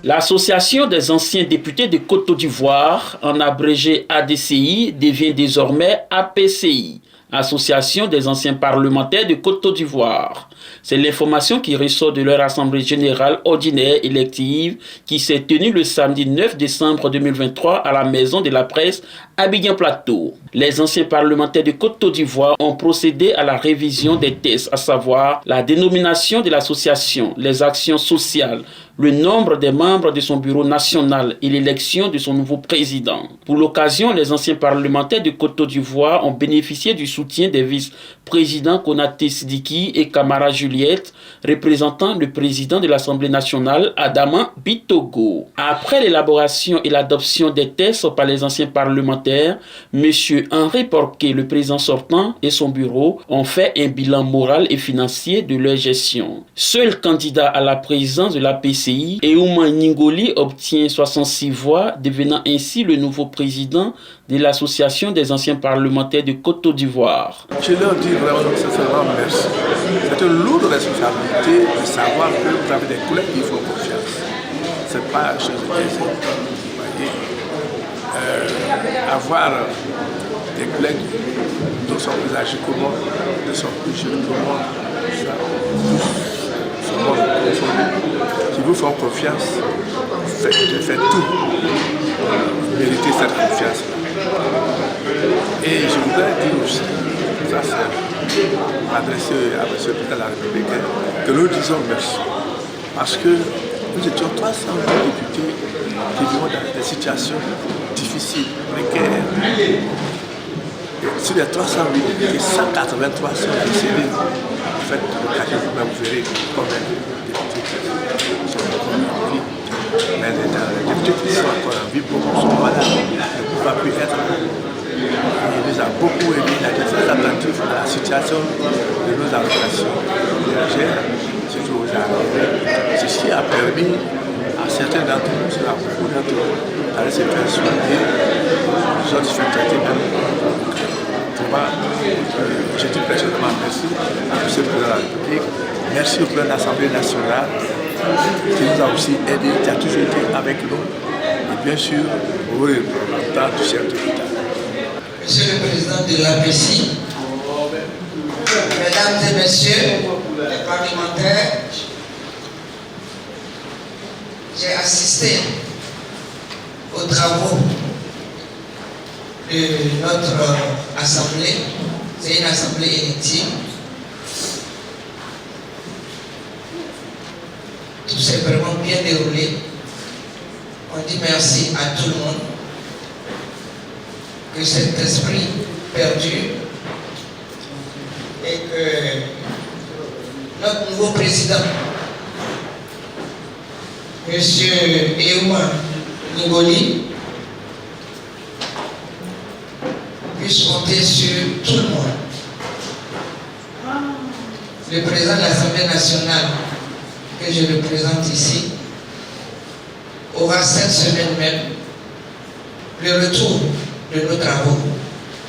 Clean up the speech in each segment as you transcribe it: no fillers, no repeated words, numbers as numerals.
L'Association des anciens députés de Côte d'Ivoire, en abrégé ADCI, devient désormais APCI, Association des anciens parlementaires de Côte d'Ivoire. C'est l'information qui ressort de leur assemblée générale ordinaire élective qui s'est tenue le samedi 9 décembre 2023 à la Maison de la Presse Abidjan Plateau. Les anciens parlementaires de Côte d'Ivoire ont procédé à la révision des textes, à savoir la dénomination de l'association, les actions sociales, le nombre des membres de son bureau national et l'élection de son nouveau président. Pour l'occasion, les anciens parlementaires de Côte d'Ivoire ont bénéficié du soutien des vice-présidents Konaté Sidiki et Kamara Juliette, représentant le président de l'Assemblée nationale, Adama Bitogo. Après l'élaboration et l'adoption des textes par les anciens parlementaires, M. Henri Porquet, le président sortant, et son bureau ont fait un bilan moral et financier de leur gestion. Seul candidat à la présidence de l'APCI, Eouma Ningoli obtient 66 voix, devenant ainsi le nouveau président de l'Association des anciens parlementaires de Côte d'Ivoire. Je leur dis vraiment sincèrement merci. C'est une lourde responsabilité de savoir que vous avez des collègues qui font confiance. Ce n'est pas chose aisée. Avoir des collègues qui sont plus âgés que moi, qui sont plus jeunes que moi, qui vous font confiance, faites tout pour mériter cette confiance. Et je voudrais dire aussi, ça c'est m'adresser à M. le Président de la République, que nous disons merci. Parce que nous étions 300 députés qui vivons dans des situations difficiles, précaires. Et sur les 300 députés, 183 sont décédés. En fait, le cachet, vous verrez combien de députés sont encore en vie. Mais les députés qui sont encore en vie, beaucoup sont malades, ne peuvent pas plus être. Il nous a beaucoup aidé, il a été très attentif à la situation de nos organisations étrangères, surtout aux armées. Ceci a permis à certains d'entre nous, à beaucoup d'entre nous, d'aller se faire soigner. Les autres se font traiter même. Je dis personnellement merci à M. le Président de la République, merci au Président de l'Assemblée nationale qui nous a aussi aidés, qui a toujours été avec nous, et bien sûr au représentant du chef de l'État. Monsieur le Président de l'APCI, Mesdames et Messieurs les parlementaires, j'ai assisté aux travaux de notre assemblée. C'est une assemblée élective. Tout s'est vraiment bien déroulé. On dit merci à tout le monde. Que cet esprit perdu et que notre nouveau président, M. Eouma Ningoli, puisse compter sur tout le monde. Le président de l'Assemblée nationale, que je représente ici, aura cette semaine même le retour de nos travaux.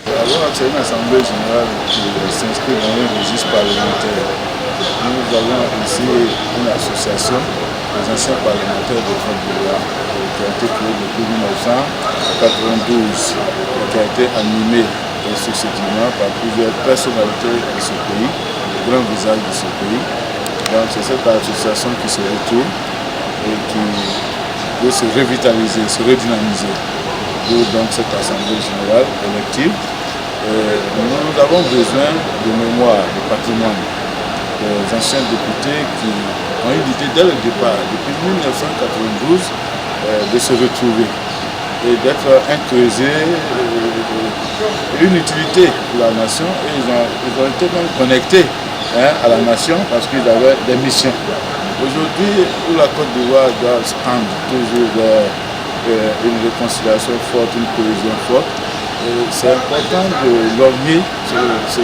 Alors, c'est une assemblée générale qui s'inscrit dans un registre parlementaire. Nous avons ici une association des anciens parlementaires de Côte d'Ivoire qui a été créée depuis 1992 et qui a été animée successivement par plusieurs personnalités de ce pays, de grands visages de ce pays. Donc c'est cette association qui se retrouve et qui veut se revitaliser, se redynamiser. Donc cette assemblée générale élective. Nous avons besoin de mémoire, de patrimoine des anciens députés qui ont eu l'idée dès le départ, depuis 1992, de se retrouver et d'être un creuset, une utilité pour la nation. Et ils ont été même connectés à la nation parce qu'ils avaient des missions. Aujourd'hui, où la Côte d'Ivoire doit se tendre toujours vers une réconciliation forte, une cohésion forte, c'est important de lorgner ce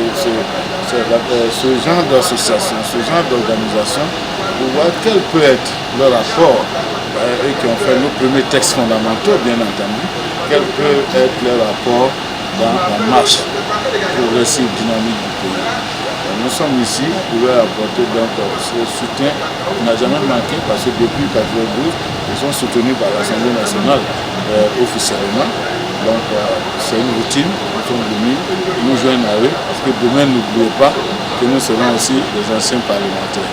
genre d'association, ce genre d'organisation, pour voir quel peut être leur apport, et qui ont fait nos premiers textes fondamentaux, bien entendu, quel peut être leur apport dans la marche progressive dynamique du pays. nous sommes ici pour leur apporter donc ce soutien qui n'a jamais manqué parce que depuis 1992, ils sont soutenus par l'Assemblée nationale officiellement. Donc c'est une routine, nous sommes venus nous joindre à eux parce que demain n'oubliez pas que nous serons aussi des anciens parlementaires.